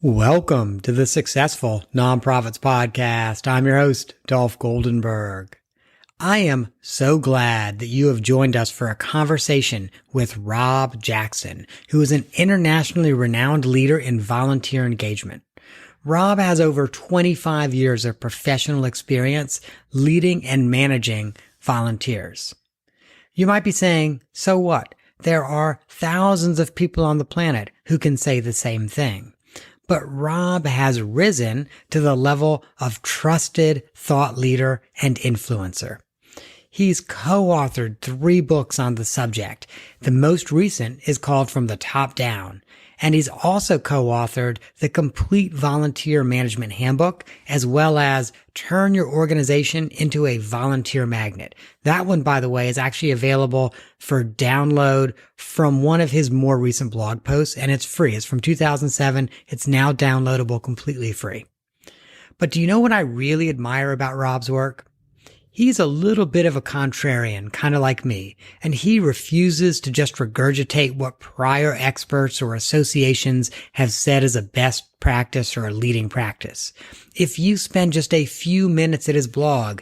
Welcome to the Successful Nonprofits Podcast. I'm your host, Dolph Goldenberg. I am so glad that you have joined us for a conversation with Rob Jackson, who is an internationally renowned leader in volunteer engagement. Rob has over 25 years of professional experience leading and managing volunteers. You might be saying, so what? There are thousands of people on the planet who can say the same thing. But Rob has risen to the level of trusted thought leader and influencer. He's co-authored 3 books on the subject. The most recent is called From the Top Down. And he's also co-authored the Complete Volunteer Management Handbook, as well as Turn Your Organization into a Volunteer Magnet. That one, by the way, is actually available for download from one of his more recent blog posts, and it's free. It's from 2007. It's now downloadable completely free. But do you know what I really admire about Rob's work? He's a little bit of a contrarian, kind of like me, and he refuses to just regurgitate what prior experts or associations have said is a best practice or a leading practice. If you spend just a few minutes at his blog,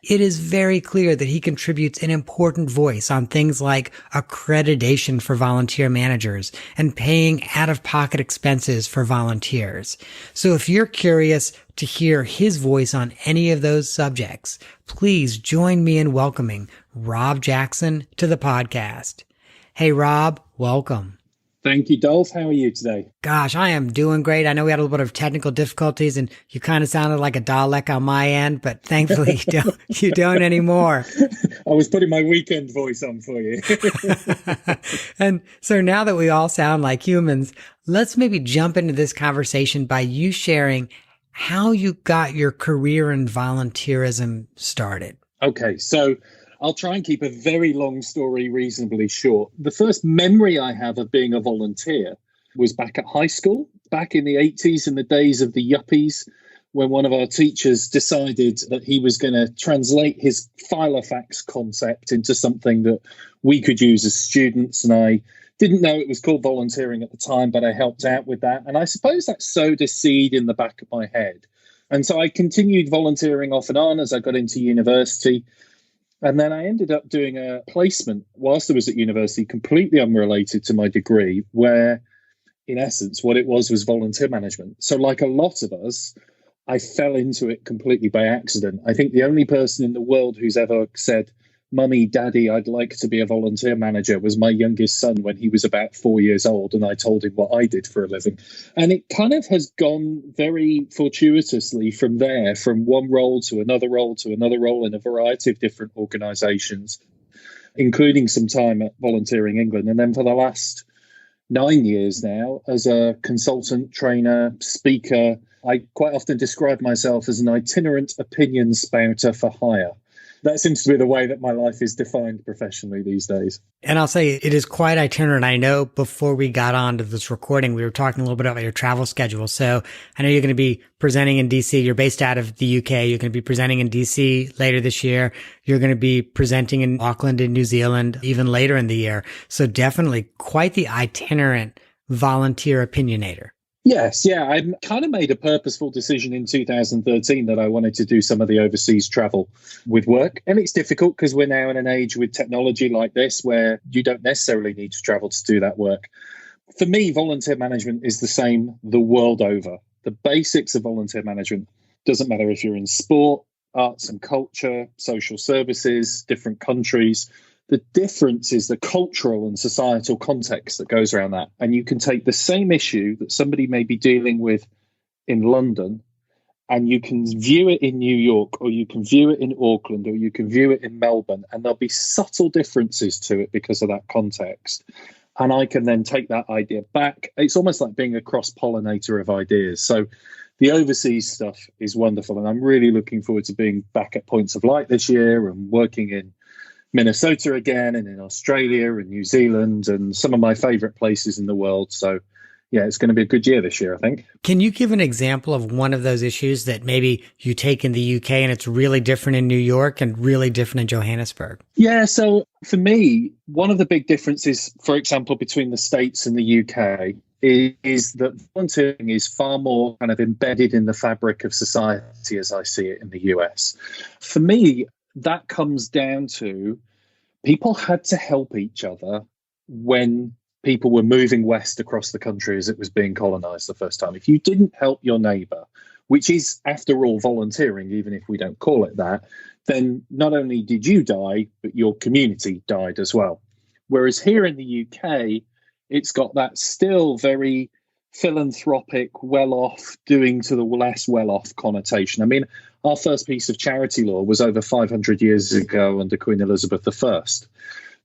it is very clear that he contributes an important voice on things like accreditation for volunteer managers and paying out-of-pocket expenses for volunteers. So if you're curious to hear his voice on any of those subjects, please join me in welcoming Rob Jackson to the podcast. Hey, Rob, welcome. Thank you, Dolph. How are you today? Gosh, I am doing great. I know we had a little bit of technical difficulties and you kind of sounded like a Dalek on my end, but thankfully you don't anymore. I was putting my weekend voice on for you. And so now that we all sound like humans, let's maybe jump into this conversation by you sharing how you got your career in volunteerism started. Okay, so I'll try and keep a very long story reasonably short. The first memory I have of being a volunteer was back at high school, back in the 80s, in the days of the yuppies, when one of our teachers decided that he was going to translate his filofax concept into something that we could use as students. And I didn't know it was called volunteering at the time, but I helped out with that. And I suppose that sowed a seed in the back of my head. And so I continued volunteering off and on as I got into university. And then I ended up doing a placement whilst I was at university, completely unrelated to my degree, where in essence, what it was volunteer management. So like a lot of us, I fell into it completely by accident. I think the only person in the world who's ever said, "Mummy, Daddy, I'd like to be a volunteer manager," was my youngest son when he was about 4 years old. And I told him what I did for a living. And it kind of has gone very fortuitously from there, from one role to another role to another role in a variety of different organizations, including some time at Volunteering England. And then for the last 9 years now, as a consultant, trainer, speaker, I quite often describe myself as an itinerant opinion spouter for hire. That seems to be the way that my life is defined professionally these days. And I'll say it is quite itinerant. I know before we got on to this recording, we were talking a little bit about your travel schedule. So I know you're going to be presenting in DC. You're based out of the UK. You're going to be presenting in DC later this year. You're going to be presenting in Auckland in New Zealand even later in the year. So definitely quite the itinerant volunteer opinionator. Yes, yeah. I kind of made a purposeful decision in 2013 that I wanted to do some of the overseas travel with work. And it's difficult because we're now in an age with technology like this where you don't necessarily need to travel to do that work. For me, volunteer management is the same the world over. The basics of volunteer management doesn't matter if you're in sport, arts and culture, social services, different countries. The difference is the cultural and societal context that goes around that. And you can take the same issue that somebody may be dealing with in London, and you can view it in New York, or you can view it in Auckland, or you can view it in Melbourne, and there'll be subtle differences to it because of that context. And I can then take that idea back. It's almost like being a cross-pollinator of ideas. So the overseas stuff is wonderful. And I'm really looking forward to being back at Points of Light this year and working in Minnesota again and in Australia and New Zealand and some of my favorite places in the world. So yeah, it's going to be a good year this year, I think. Can you give an example of one of those issues that maybe you take in the UK and it's really different in New York and really different in Johannesburg? Yeah, so for me, one of the big differences, for example, between the States and the UK is that volunteering is far more kind of embedded in the fabric of society as I see it in the US. For me, that comes down to people had to help each other when people were moving west across the country as it was being colonized the first time. If you didn't help your neighbor, which is, after all, volunteering, even if we don't call it that, then not only did you die, but your community died as well. Whereas here in the UK, it's got that still very philanthropic, well-off, doing to the less well-off connotation. I mean, our first piece of charity law was over 500 years ago under Queen Elizabeth I.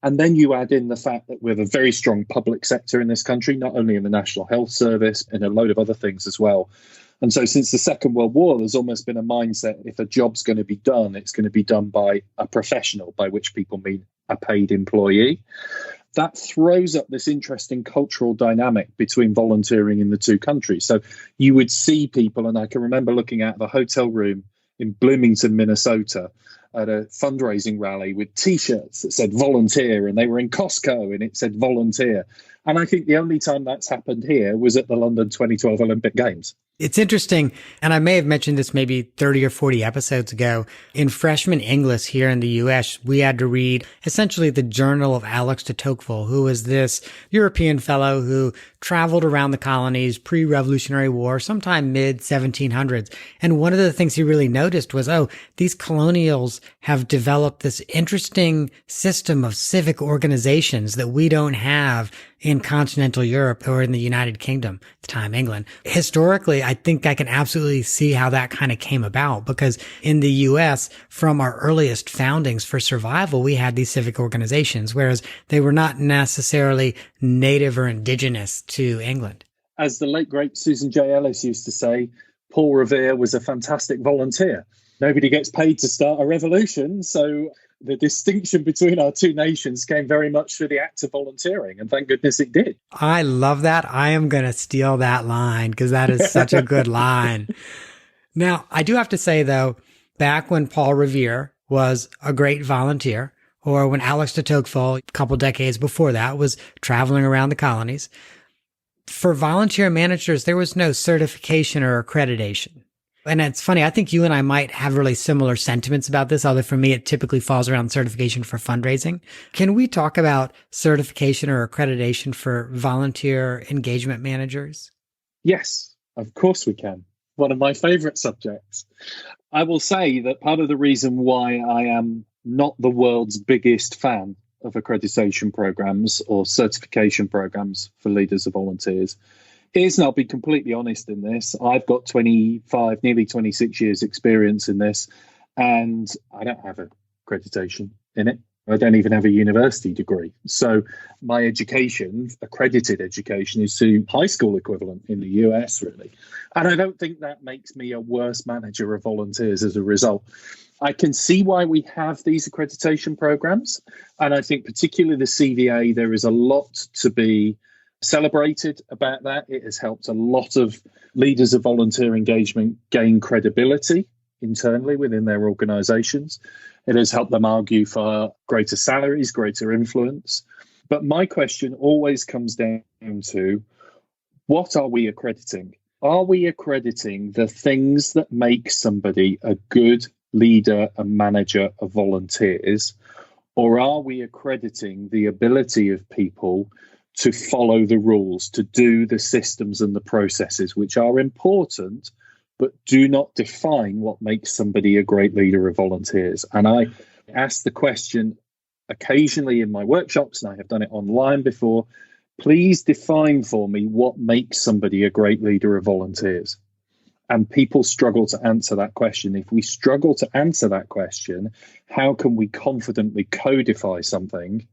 And then you add in the fact that we have a very strong public sector in this country, not only in the National Health Service, and a load of other things as well. And so since the Second World War, there's almost been a mindset, if a job's going to be done, it's going to be done by a professional, by which people mean a paid employee. That throws up this interesting cultural dynamic between volunteering in the two countries. So you would see people, and I can remember looking at the hotel room in Bloomington, Minnesota, at a fundraising rally with T-shirts that said volunteer, and they were in Costco and it said volunteer. And I think the only time that's happened here was at the London 2012 Olympic Games. It's interesting, and I may have mentioned this maybe 30 or 40 episodes ago. In freshman English here in the U.S., we had to read essentially the journal of Alex de Tocqueville, who was this European fellow who traveled around the colonies pre-Revolutionary War, sometime mid-1700s. And one of the things he really noticed was, these colonials have developed this interesting system of civic organizations that we don't have in continental Europe or in the United Kingdom, at the time England. Historically, I think I can absolutely see how that kind of came about, because in the US, from our earliest foundings for survival, we had these civic organizations, whereas they were not necessarily native or indigenous to England. As the late, great Susan J. Ellis used to say, Paul Revere was a fantastic volunteer. Nobody gets paid to start a revolution, so the distinction between our two nations came very much through the act of volunteering, and thank goodness it did. I love that. I am going to steal that line because that is such a good line. Now, I do have to say, though, back when Paul Revere was a great volunteer, or when Alex de Tocqueville, a couple decades before that, was traveling around the colonies, for volunteer managers, there was no certification or accreditation. And it's funny, I think you and I might have really similar sentiments about this, although for me, it typically falls around certification for fundraising. Can we talk about certification or accreditation for volunteer engagement managers? Yes, of course we can. One of my favorite subjects. I will say that part of the reason why I am not the world's biggest fan of accreditation programs or certification programs for leaders of volunteers is, and I'll be completely honest in this, I've got 25, nearly 26 years experience in this, and I don't have accreditation in it. I don't even have a university degree. So my education, accredited education, is to high school equivalent in the US, really. And I don't think that makes me a worse manager of volunteers as a result. I can see why we have these accreditation programs. And I think particularly the CVA, there is a lot to be celebrated about that. It has helped a lot of leaders of volunteer engagement gain credibility internally within their organizations. It has helped them argue for greater salaries, greater influence. But my question always comes down to, what are we accrediting? Are we accrediting the things that make somebody a good leader and manager of volunteers? Or are we accrediting the ability of people to follow the rules, to do the systems and the processes, which are important, but do not define what makes somebody a great leader of volunteers? And I ask the question occasionally in my workshops, and I have done it online before, please define for me what makes somebody a great leader of volunteers. And people struggle to answer that question. If we struggle to answer that question, how can we confidently codify something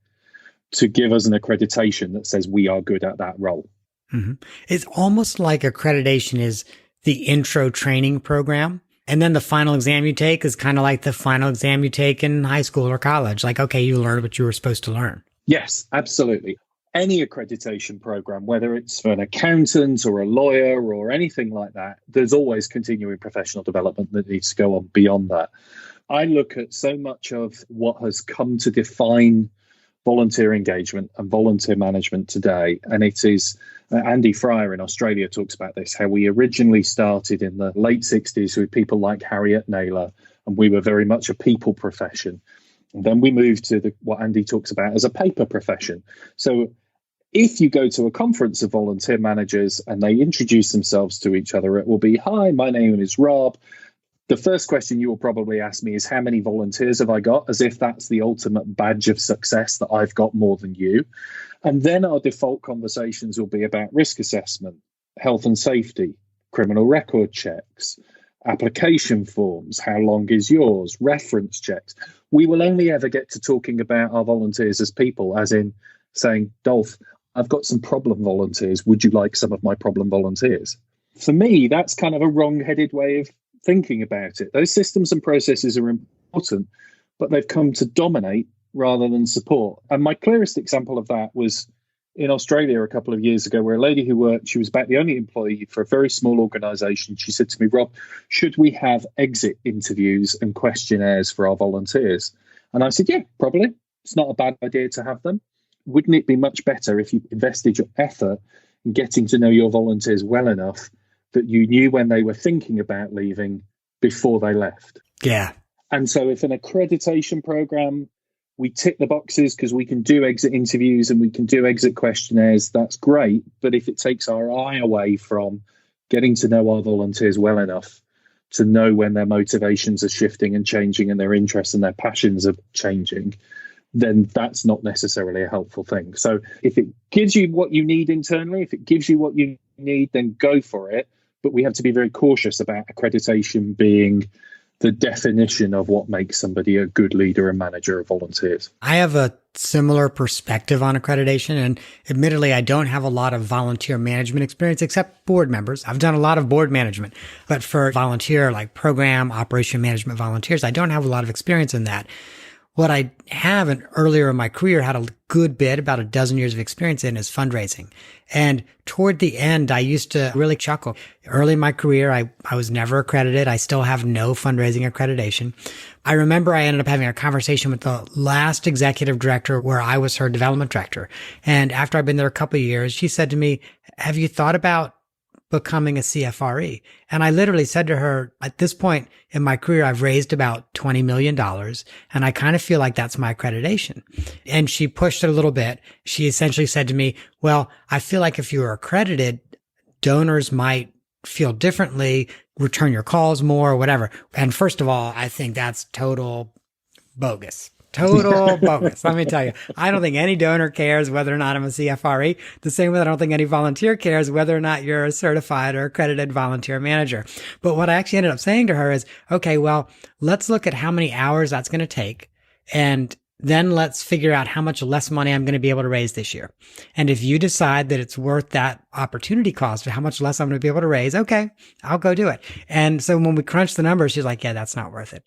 to give us an accreditation that says we are good at that role? Mm-hmm. It's almost like accreditation is the intro training program. And then the final exam you take is kind of like the final exam you take in high school or college. Like, okay, you learned what you were supposed to learn. Yes, absolutely. Any accreditation program, whether it's for an accountant or a lawyer or anything like that, there's always continuing professional development that needs to go on beyond that. I look at so much of what has come to define volunteer engagement and volunteer management today. And it is, Andy Fryer in Australia talks about this, how we originally started in the late 60s with people like Harriet Naylor, and we were very much a people profession. And then we moved to what Andy talks about as a paper profession. So if you go to a conference of volunteer managers and they introduce themselves to each other, it will be, "Hi, my name is Rob." The first question you will probably ask me is, "How many volunteers have I got?" As if that's the ultimate badge of success, that I've got more than you. And then our default conversations will be about risk assessment, health and safety, criminal record checks, application forms, how long is yours, reference checks. We will only ever get to talking about our volunteers as people, as in saying, "Dolph, I've got some problem volunteers. Would you like some of my problem volunteers?" For me, that's kind of a wrong-headed way of thinking about it. Those systems and processes are important, but they've come to dominate rather than support. And my clearest example of that was in Australia a couple of years ago, where a lady who worked, she was about the only employee for a very small organization. She said to me, "Rob, should we have exit interviews and questionnaires for our volunteers?" And I said, "Yeah, probably. It's not a bad idea to have them. Wouldn't it be much better if you invested your effort in getting to know your volunteers well enough that you knew when they were thinking about leaving before they left?" Yeah. And so if an accreditation program, we tick the boxes because we can do exit interviews and we can do exit questionnaires, that's great. But if it takes our eye away from getting to know our volunteers well enough to know when their motivations are shifting and changing and their interests and their passions are changing, then that's not necessarily a helpful thing. So if it gives you what you need internally, if it gives you what you need, then go for it. But we have to be very cautious about accreditation being the definition of what makes somebody a good leader and manager of volunteers. I have a similar perspective on accreditation, and admittedly, I don't have a lot of volunteer management experience except board members. I've done a lot of board management, but for volunteer, like program operation management volunteers, I don't have a lot of experience in that. What I have, and earlier in my career had a good bit, about a dozen years of experience in, is fundraising. And toward the end, I used to really chuckle. Early in my career, I was never accredited. I still have no fundraising accreditation. I remember I ended up having a conversation with the last executive director where I was her development director. And after I'd been there a couple of years, she said to me, "Have you thought about becoming a CFRE?" And I literally said to her, at this point in my career, I've raised about $20 million, and I kind of feel like that's my accreditation. And she pushed it a little bit. She essentially said to me, "Well, I feel like if you were accredited, donors might feel differently, return your calls more, or whatever." And first of all, I think that's total bogus. Total bogus. Let me tell you, I don't think any donor cares whether or not I'm a CFRE. The same way I don't think any volunteer cares whether or not you're a certified or accredited volunteer manager. But what I actually ended up saying to her is, okay, well, let's look at how many hours that's going to take, and then let's figure out how much less money I'm going to be able to raise this year. And if you decide that it's worth that opportunity cost of how much less I'm going to be able to raise, okay, I'll go do it. And so when we crunched the numbers, she's like, "Yeah, that's not worth it."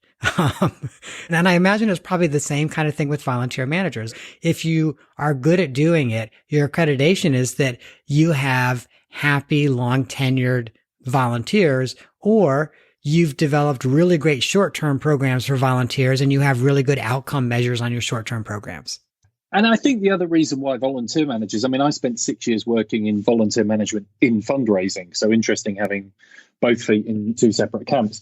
And I imagine it's probably the same kind of thing with volunteer managers. If you are good at doing it, your accreditation is that you have happy, long tenured volunteers, or you've developed really great short-term programs for volunteers and you have really good outcome measures on your short-term programs. And I think the other reason why volunteer managers, I mean, I spent 6 years working in volunteer management in fundraising. So interesting having both feet in two separate camps.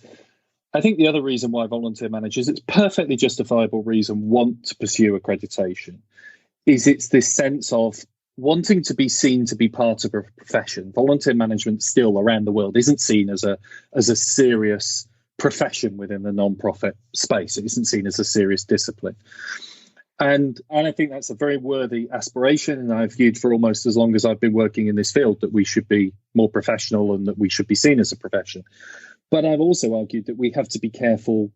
I think the other reason why volunteer managers, it's perfectly justifiable reason, want to pursue accreditation is it's this sense of wanting to be seen to be part of a profession. Volunteer management still around the world isn't seen as a serious profession within the non-profit space. It isn't seen as a serious discipline. And I think that's a very worthy aspiration. And I've viewed for almost as long as I've been working in this field that we should be more professional and that we should be seen as a profession. But I've also argued that we have to be careful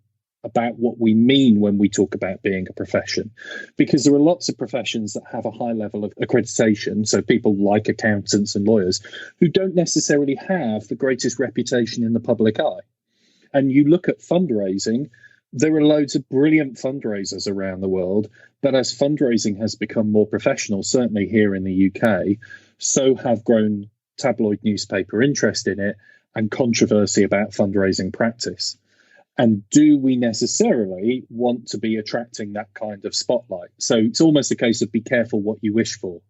about what we mean when we talk about being a profession, because there are lots of professions that have a high level of accreditation. So people like accountants and lawyers who don't necessarily have the greatest reputation in the public eye. And you look at fundraising, there are loads of brilliant fundraisers around the world, but as fundraising has become more professional, certainly here in the UK, so have grown tabloid newspaper interest in it and controversy about fundraising practice. And do we necessarily want to be attracting that kind of spotlight? So it's almost a case of be careful what you wish for.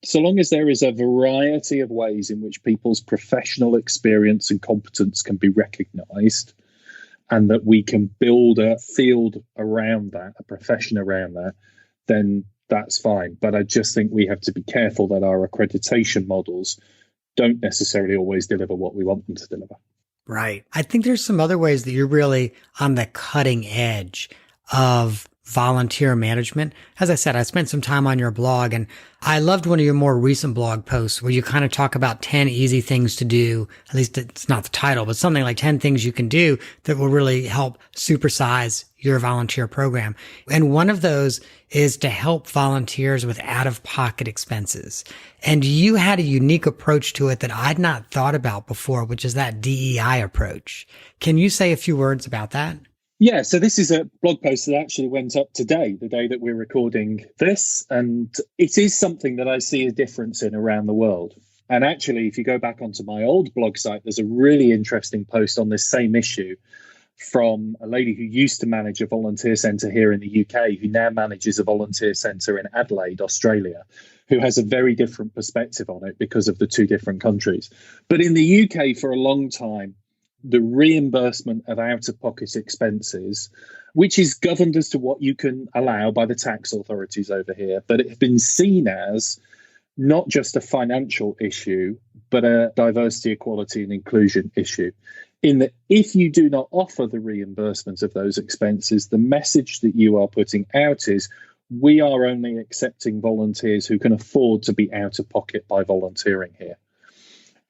So long as there is a variety of ways in which people's professional experience and competence can be recognized, and that we can build a field around that, a profession around that, then that's fine. But I just think we have to be careful that our accreditation models don't necessarily always deliver what we want them to deliver. Right. I think there's some other ways that you're really on the cutting edge of volunteer management. As I said, I spent some time on your blog, and I loved one of your more recent blog posts where you kind of talk about 10 easy things to do. At least it's not the title, but something like 10 things you can do that will really help supersize your volunteer program. And one of those is to help volunteers with out-of-pocket expenses. And you had a unique approach to it that I'd not thought about before, which is that DEI approach. Can you say a few words about that? Yeah, so this is a blog post that actually went up today, the day that we're recording this. And it is something that I see a difference in around the world. And actually, if you go back onto my old blog site, there's a really interesting post on this same issue from a lady who used to manage a volunteer centre here in the UK, who now manages a volunteer centre in Adelaide, Australia, who has a very different perspective on it because of the two different countries. But in the UK, for a long time, the reimbursement of out-of-pocket expenses, which is governed as to what you can allow by the tax authorities over here, but it's been seen as not just a financial issue, but a diversity, equality, and inclusion issue. In that if you do not offer the reimbursement of those expenses, the message that you are putting out is we are only accepting volunteers who can afford to be out of pocket by volunteering here.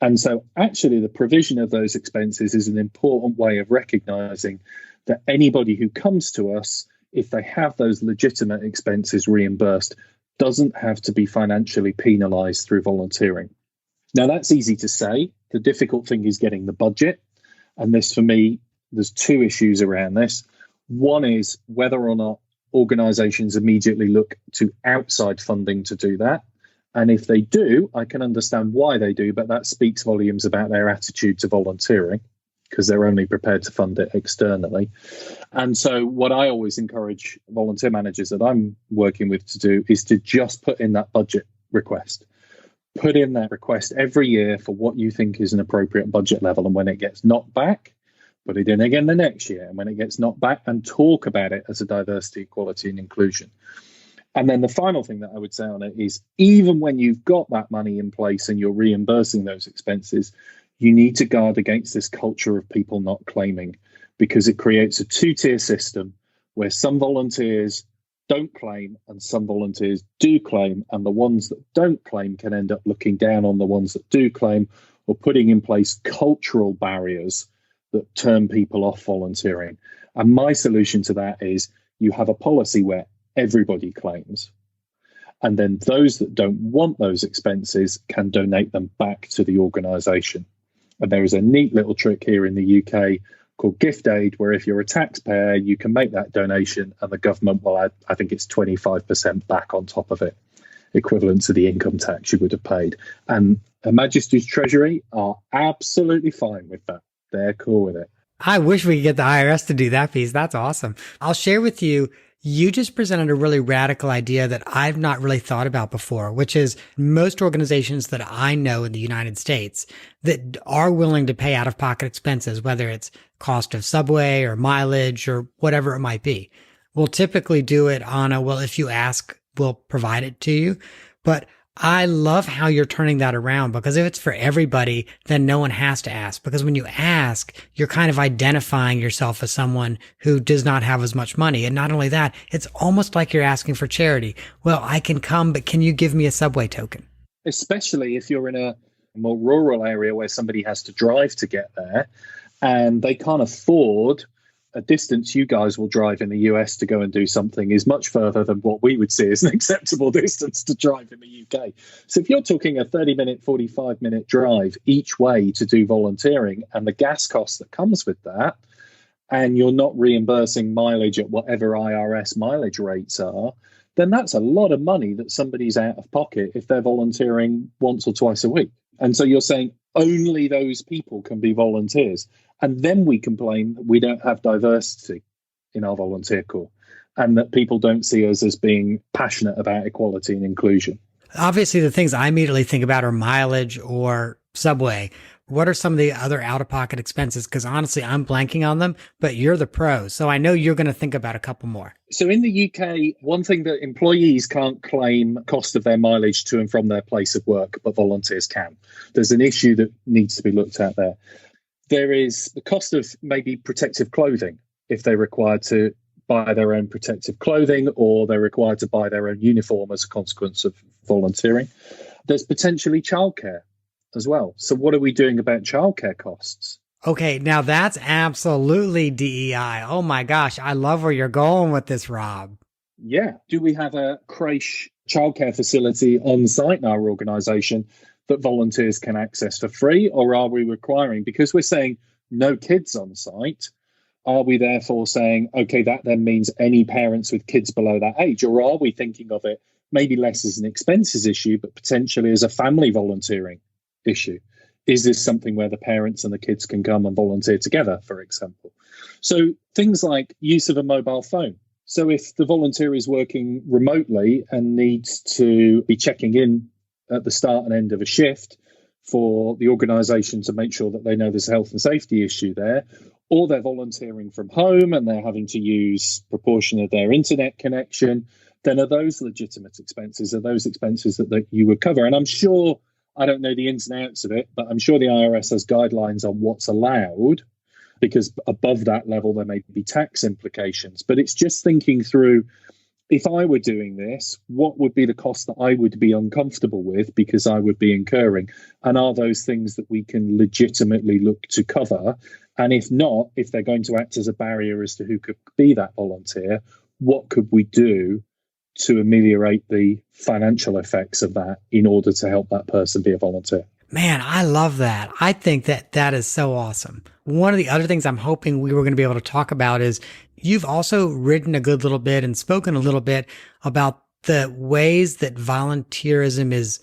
And so actually the provision of those expenses is an important way of recognizing that anybody who comes to us, if they have those legitimate expenses reimbursed, doesn't have to be financially penalized through volunteering. Now, that's easy to say. The difficult thing is getting the budget. And this, for me, there's two issues around this. One is whether or not organizations immediately look to outside funding to do that. And if they do, I can understand why they do, but that speaks volumes about their attitude to volunteering, because they're only prepared to fund it externally. And so what I always encourage volunteer managers that I'm working with to do is to just put in that budget request. Put in that request every year for what you think is an appropriate budget level. And when it gets knocked back, put it in again the next year. And when it gets knocked back, and talk about it as a diversity, equality, and inclusion. And then the final thing that I would say on it is, even when you've got that money in place and you're reimbursing those expenses, you need to guard against this culture of people not claiming, because it creates a two-tier system where some volunteers don't claim and some volunteers do claim, and the ones that don't claim can end up looking down on the ones that do claim, or putting in place cultural barriers that turn people off volunteering. And my solution to that is you have a policy where everybody claims, and then those that don't want those expenses can donate them back to the organisation. And there is a neat little trick here in the UK called gift aid, where if you're a taxpayer, you can make that donation and the government will add, I think it's 25% back on top of it, equivalent to the income tax you would have paid. And Her Majesty's Treasury are absolutely fine with that. They're cool with it. I wish we could get the IRS to do that piece. That's awesome. I'll share with you, you just presented a really radical idea that I've not really thought about before, which is most organizations that I know in the United States that are willing to pay out-of-pocket expenses, whether it's cost of subway or mileage or whatever it might be, will typically do it on a, well, if you ask, we'll provide it to you. But I love how you're turning that around, because if it's for everybody, then no one has to ask. Because when you ask, you're kind of identifying yourself as someone who does not have as much money. And not only that, it's almost like you're asking for charity. Well, I can come, but can you give me a subway token? Especially if you're in a more rural area where somebody has to drive to get there and they can't afford a distance you guys will drive in the US to go and do something is much further than what we would see as an acceptable distance to drive in the UK. So if you're talking a 30-minute, 45-minute drive each way to do volunteering, and the gas cost that comes with that, and you're not reimbursing mileage at whatever IRS mileage rates are, then that's a lot of money that somebody's out of pocket if they're volunteering once or twice a week. And so you're saying only those people can be volunteers. And then we complain that we don't have diversity in our volunteer corps and that people don't see us as being passionate about equality and inclusion. Obviously, the things I immediately think about are mileage or subway. What are some of the other out-of-pocket expenses? Because honestly, I'm blanking on them, but you're the pro. So I know you're going to think about a couple more. So in the UK, one thing that employees can't claim cost of their mileage to and from their place of work, but volunteers can. There's an issue that needs to be looked at there. There is the cost of maybe protective clothing if they're required to buy their own protective clothing or they're required to buy their own uniform as a consequence of volunteering. There's potentially childcare as well. So what are we doing about childcare costs? Okay, now that's absolutely DEI. Oh my gosh, I love where you're going with this, Rob. Yeah. Do we have a creche childcare facility on site in our organisation that volunteers can access for free? Or are we requiring, because we're saying no kids on site, are we therefore saying, okay, that then means any parents with kids below that age? Or are we thinking of it maybe less as an expenses issue, but potentially as a family volunteering issue? Is this something where the parents and the kids can come and volunteer together, for example? So things like use of a mobile phone. So if the volunteer is working remotely and needs to be checking in at the start and end of a shift for the organisation to make sure that they know there's a health and safety issue there, or they're volunteering from home and they're having to use a proportion of their internet connection, then are those legitimate expenses? Are those expenses that you would cover? And I'm sure, I don't know the ins and outs of it, but I'm sure the IRS has guidelines on what's allowed, because above that level, there may be tax implications. But it's just thinking through, if I were doing this, what would be the cost that I would be uncomfortable with because I would be incurring? And are those things that we can legitimately look to cover? And if not, if they're going to act as a barrier as to who could be that volunteer, what could we do to ameliorate the financial effects of that in order to help that person be a volunteer? Man, I love that. I think that that is so awesome. One of the other things I'm hoping we were going to be able to talk about is you've also written a good little bit and spoken a little bit about the ways that volunteerism is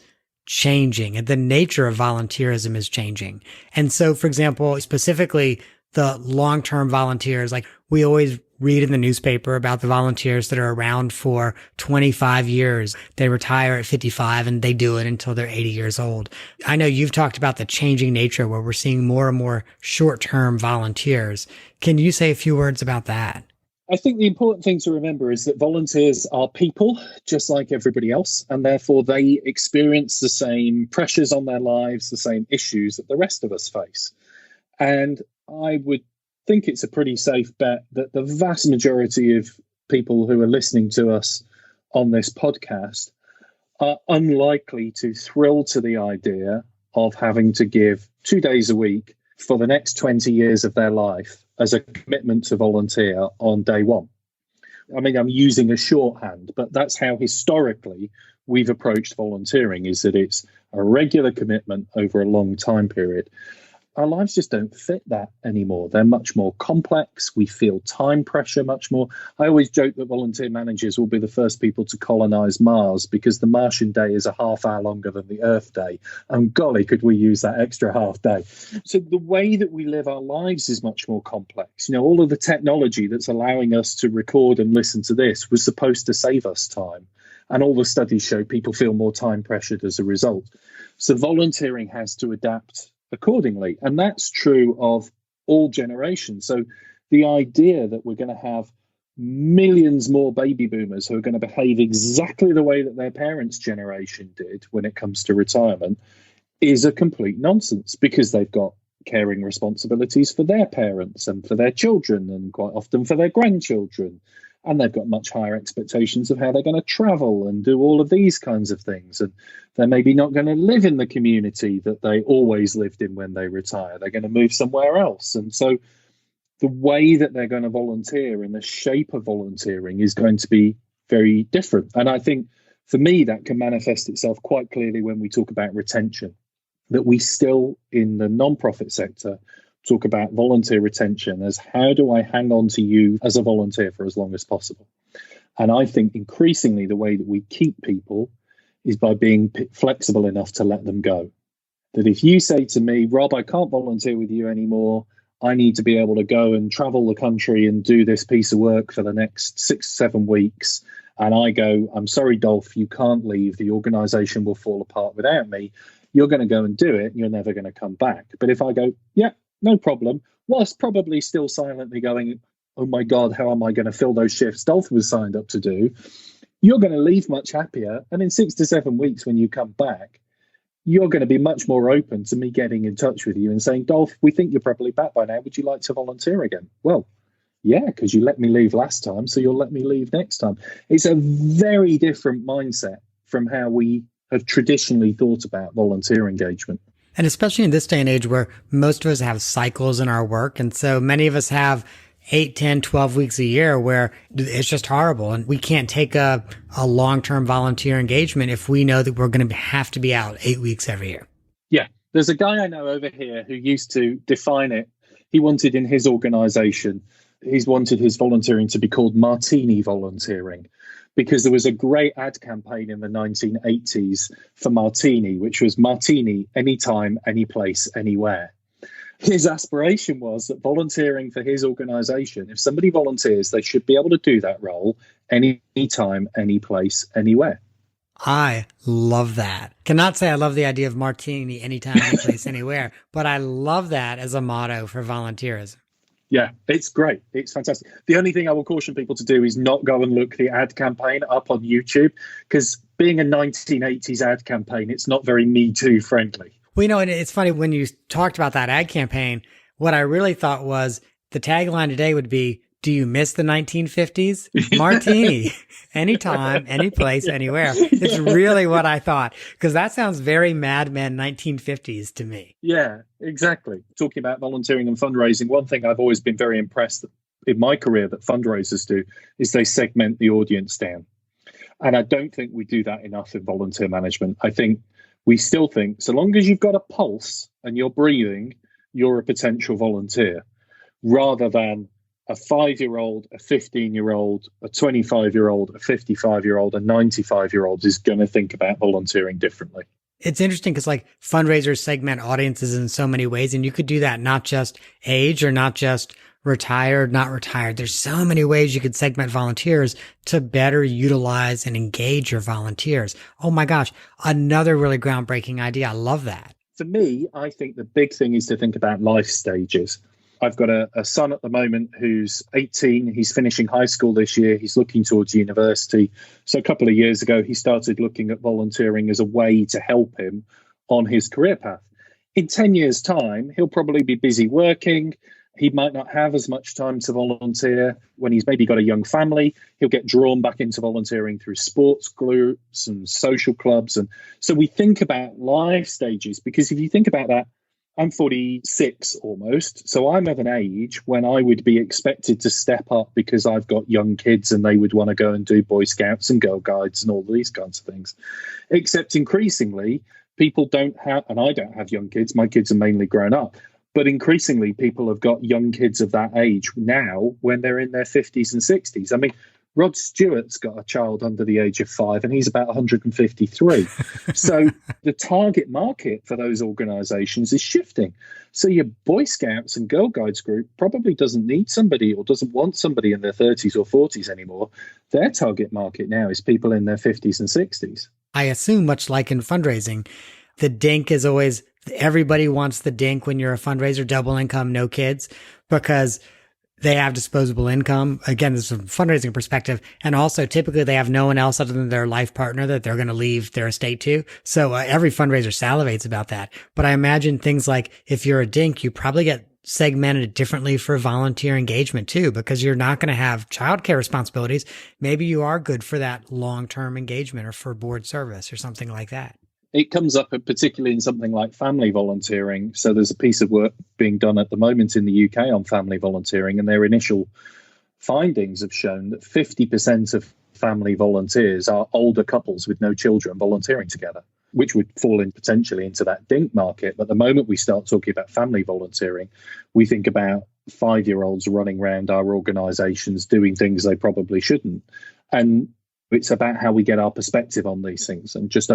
changing and the nature of volunteerism is changing. And so, for example, specifically the long-term volunteers, like we always read in the newspaper about the volunteers that are around for 25 years. They retire at 55 and they do it until they're 80 years old. I know you've talked about the changing nature where we're seeing more and more short-term volunteers. Can you say a few words about that? I think the important thing to remember is that volunteers are people just like everybody else, and therefore they experience the same pressures on their lives, the same issues that the rest of us face. And I would think it's a pretty safe bet that the vast majority of people who are listening to us on this podcast are unlikely to thrill to the idea of having to give 2 days a week for the next 20 years of their life as a commitment to volunteer on day one. I mean, I'm using a shorthand, but that's how historically we've approached volunteering, is that it's a regular commitment over a long time period. Our lives just don't fit that anymore. They're much more complex. We feel time pressure much more. I always joke that volunteer managers will be the first people to colonize Mars because the Martian day is a half hour longer than the Earth day. And golly, could we use that extra half day? So the way that we live our lives is much more complex. You know, all of the technology that's allowing us to record and listen to this was supposed to save us time. And all the studies show people feel more time pressured as a result. So volunteering has to adapt accordingly. And that's true of all generations. So the idea that we're going to have millions more baby boomers who are going to behave exactly the way that their parents' generation did when it comes to retirement is a complete nonsense, because they've got caring responsibilities for their parents and for their children and quite often for their grandchildren. And they've got much higher expectations of how they're going to travel and do all of these kinds of things. And they're maybe not going to live in the community that they always lived in when they retire. They're going to move somewhere else. And so the way that they're going to volunteer and the shape of volunteering is going to be very different. And I think for me, that can manifest itself quite clearly when we talk about retention, that we still in the nonprofit sector talk about volunteer retention as how do I hang on to you as a volunteer for as long as possible? And I think increasingly the way that we keep people is by being flexible enough to let them go. That if you say to me, Rob, I can't volunteer with you anymore, I need to be able to go and travel the country and do this piece of work for the next 6-7 weeks. And I go, I'm sorry, Dolph, you can't leave. The organization will fall apart without me. You're going to go and do it. And you're never going to come back. But if I go, yeah, no problem, whilst probably still silently going, oh my God, how am I going to fill those shifts Dolph was signed up to do? You're going to leave much happier. And in 6 to 7 weeks, when you come back, you're going to be much more open to me getting in touch with you and saying, Dolph, we think you're probably back by now. Would you like to volunteer again? Well, yeah, because you let me leave last time, so you'll let me leave next time. It's a very different mindset from how we have traditionally thought about volunteer engagement. And especially in this day and age where most of us have cycles in our work. And so many of us have 8, 10, 12 weeks a year where it's just horrible. And we can't take a long-term volunteer engagement if we know that we're going to have to be out 8 weeks every year. Yeah. There's a guy I know over here who used to define it. He wanted in his organization, he's wanted his volunteering to be called martini volunteering, because there was a great ad campaign in the 1980s for martini, which was martini anytime, any place, anywhere. His aspiration was that volunteering for his organization, if somebody volunteers, they should be able to do that role anytime, any place, anywhere. I love that. Cannot say I love the idea of martini anytime, any place, anywhere, but I love that as a motto for volunteerism. Yeah, it's great. It's fantastic. The only thing I will caution people to do is not go and look the ad campaign up on YouTube, because being a 1980s ad campaign, it's not very Me Too friendly. Well, you know, and it's funny when you talked about that ad campaign, what I really thought was the tagline today would be, do you miss the 1950s? Martini, anytime, any place, anywhere. It's really what I thought, because that sounds very Mad Men 1950s to me. Yeah, exactly. Talking about volunteering and fundraising, one thing I've always been very impressed in my career that fundraisers do is they segment the audience down. And I don't think we do that enough in volunteer management. I think we still think so long as you've got a pulse and you're breathing, you're a potential volunteer, rather than a 5-year-old, a 15-year-old, a 25-year-old, a 55-year-old, a 95-year-old is going to think about volunteering differently. It's interesting because like fundraisers segment audiences in so many ways, and you could do that not just age or not just retired, not retired. There's so many ways you could segment volunteers to better utilize and engage your volunteers. Oh my gosh, another really groundbreaking idea. I love that. For me, I think the big thing is to think about life stages. I've got a son at the moment who's 18. He's finishing high school this year. He's looking towards university. So a couple of years ago, he started looking at volunteering as a way to help him on his career path. In 10 years' time, he'll probably be busy working. He might not have as much time to volunteer. When he's maybe got a young family, he'll get drawn back into volunteering through sports groups and social clubs. And so we think about life stages, because if you think about that, I'm 46 almost, so I'm of an age when I would be expected to step up because I've got young kids and they would want to go and do Boy Scouts and Girl Guides and all these kinds of things. Except increasingly, people don't have, and I don't have young kids, my kids are mainly grown up, but increasingly people have got young kids of that age now when they're in their 50s and 60s. I mean, Rod Stewart's got a child under the age of 5 and he's about 153. So the target market for those organizations is shifting. So your Boy Scouts and Girl Guides group probably doesn't need somebody or doesn't want somebody in their 30s or 40s anymore. Their target market now is people in their 50s and 60s. I assume much like in fundraising, the dink is always, everybody wants the dink when you're a fundraiser, double income, no kids, because they have disposable income. Again, this is from a fundraising perspective. And also typically they have no one else other than their life partner that they're going to leave their estate to. So every fundraiser salivates about that. But I imagine things like if you're a dink, you probably get segmented differently for volunteer engagement too, because you're not going to have childcare responsibilities. Maybe you are good for that long-term engagement or for board service or something like that. It comes up particularly in something like family volunteering. So there's a piece of work being done at the moment in the UK on family volunteering, and their initial findings have shown that 50% of family volunteers are older couples with no children volunteering together, which would fall in potentially into that dink market. But the moment we start talking about family volunteering, we think about 5-year-olds running around our organizations doing things they probably shouldn't. And it's about how we get our perspective on these things and just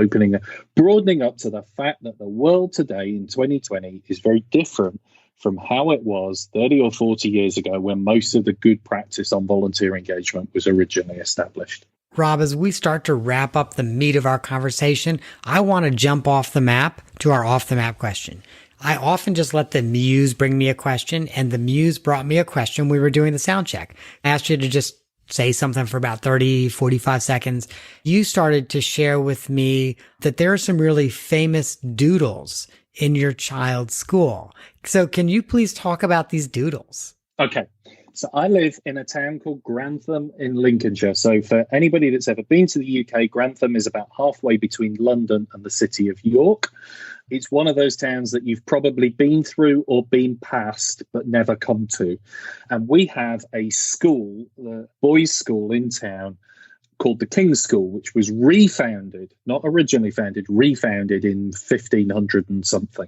broadening up to the fact that the world today in 2020 is very different from how it was 30 or 40 years ago when most of the good practice on volunteer engagement was originally established. Rob, as we start to wrap up the meat of our conversation, I want to jump off the map to our off the map question. I often just let the muse bring me a question, and the muse brought me a question. We were doing the sound check. I asked you to just say something for about 30, 45 seconds. You started to share with me that there are some really famous doodles in your child's school. So can you please talk about these doodles? Okay. So I live in a town called Grantham in Lincolnshire. So for anybody that's ever been to the UK, Grantham is about halfway between London and the city of York. It's one of those towns that you've probably been through or been past, but never come to. And we have a school, the boys' school in town, called the King's School, which was refounded, not originally founded, refounded in 1500 and something.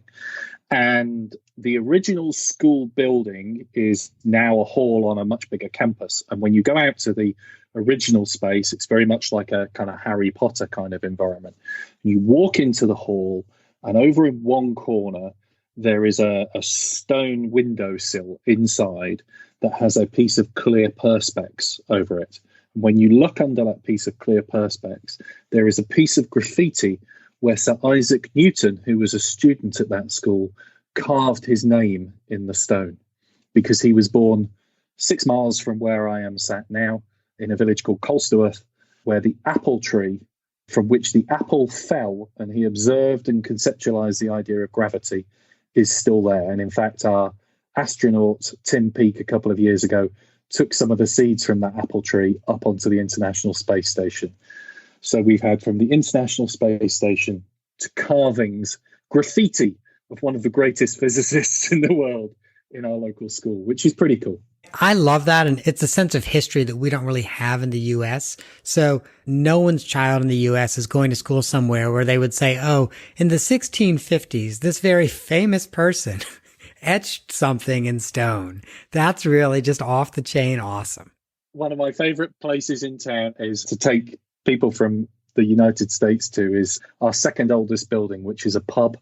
And the original school building is now a hall on a much bigger campus. And when you go out to the original space, it's very much like a kind of Harry Potter kind of environment. You walk into the hall, and over in one corner, there is a stone windowsill inside that has a piece of clear perspex over it. When you look under that piece of clear perspex, there is a piece of graffiti where Sir Isaac Newton, who was a student at that school, carved his name in the stone because he was born 6 miles from where I am sat now in a village called Colsterworth, where the apple tree from which the apple fell and he observed and conceptualized the idea of gravity is still there. And in fact, our astronaut, Tim Peake, a couple of years ago, took some of the seeds from that apple tree up onto the International Space Station. So we've had from the International Space Station to carvings, graffiti of one of the greatest physicists in the world in our local school, which is pretty cool. I love that. And it's a sense of history that we don't really have in the U.S. So no one's child in the U.S. is going to school somewhere where they would say, oh, in the 1650s, this very famous person etched something in stone. That's really just off the chain awesome. One of my favorite places in town is to take people from the United States to is our second oldest building, which is a pub,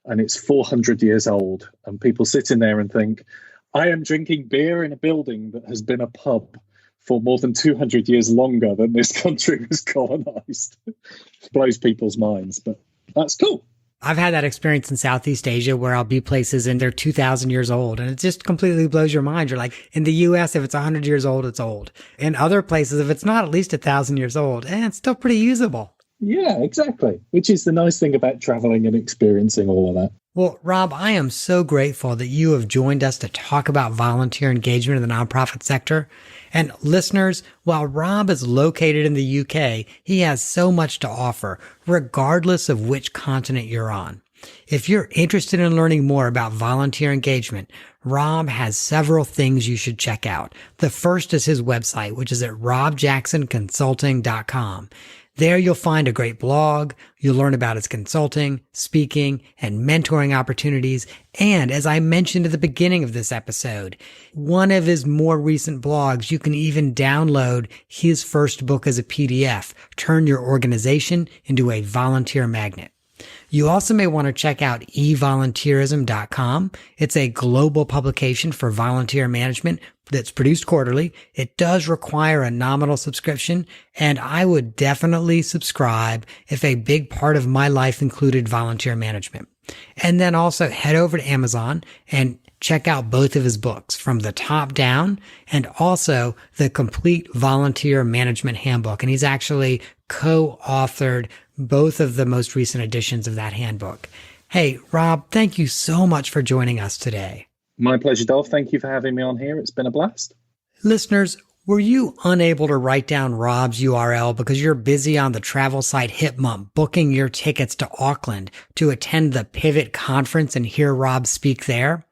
and it's 400 years old. And people sit in there and think, I am drinking beer in a building that has been a pub for more than 200 years longer than this country was colonized. It blows people's minds, but that's cool. I've had that experience in Southeast Asia where I'll be places and they're 2,000 years old and it just completely blows your mind. You're like, in the US, if it's 100 years old, it's old. In other places, if it's not at least 1,000 years old, it's still pretty usable. Yeah, exactly. Which is the nice thing about traveling and experiencing all of that. Well, Rob, I am so grateful that you have joined us to talk about volunteer engagement in the nonprofit sector. And listeners, while Rob is located in the UK, he has so much to offer, regardless of which continent you're on. If you're interested in learning more about volunteer engagement, Rob has several things you should check out. The first is his website, which is at robjacksonconsulting.com. There you'll find a great blog. You'll learn about his consulting, speaking, and mentoring opportunities. And as I mentioned at the beginning of this episode, one of his more recent blogs, you can even download his first book as a PDF, Turn Your Organization into a Volunteer Magnet. You also may want to check out evolunteerism.com. It's a global publication for volunteer management that's produced quarterly. It does require a nominal subscription, and I would definitely subscribe if a big part of my life included volunteer management. And then also head over to Amazon and check out both of his books, From the Top Down and also the Complete Volunteer Management Handbook. And he's actually co-authored both of the most recent editions of that handbook. Hey, Rob, thank you so much for joining us today. My pleasure, Dolph. Thank you for having me on here. It's been a blast. Listeners, were you unable to write down Rob's URL because you're busy on the travel site Hipmum booking your tickets to Auckland to attend the Pivot conference and hear Rob speak there?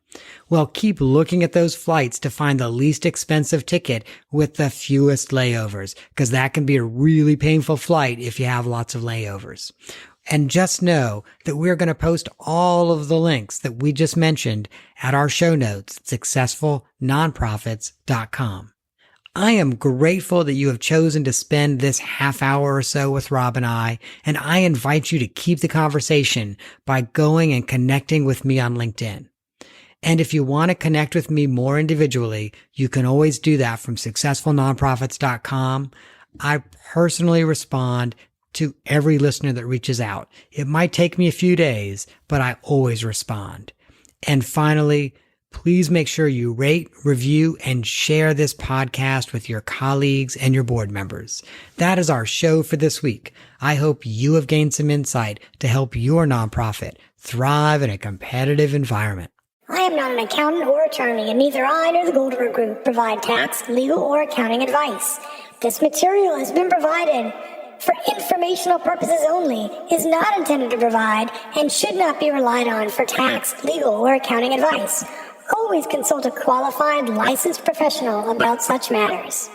Well, keep looking at those flights to find the least expensive ticket with the fewest layovers, because that can be a really painful flight if you have lots of layovers. And just know that we're going to post all of the links that we just mentioned at our show notes at successfulnonprofits.com. I am grateful that you have chosen to spend this half hour or so with Rob and I invite you to keep the conversation by going and connecting with me on LinkedIn. And if you want to connect with me more individually, you can always do that from successfulnonprofits.com. I personally respond to every listener that reaches out. It might take me a few days, but I always respond. And finally, please make sure you rate, review, and share this podcast with your colleagues and your board members. That is our show for this week. I hope you have gained some insight to help your nonprofit thrive in a competitive environment. I am not an accountant or attorney, and neither I nor the Goldberg Group provide tax, legal, or accounting advice. This material has been provided for informational purposes only, is not intended to provide, and should not be relied on for tax, legal, or accounting advice. Always consult a qualified, licensed professional about such matters.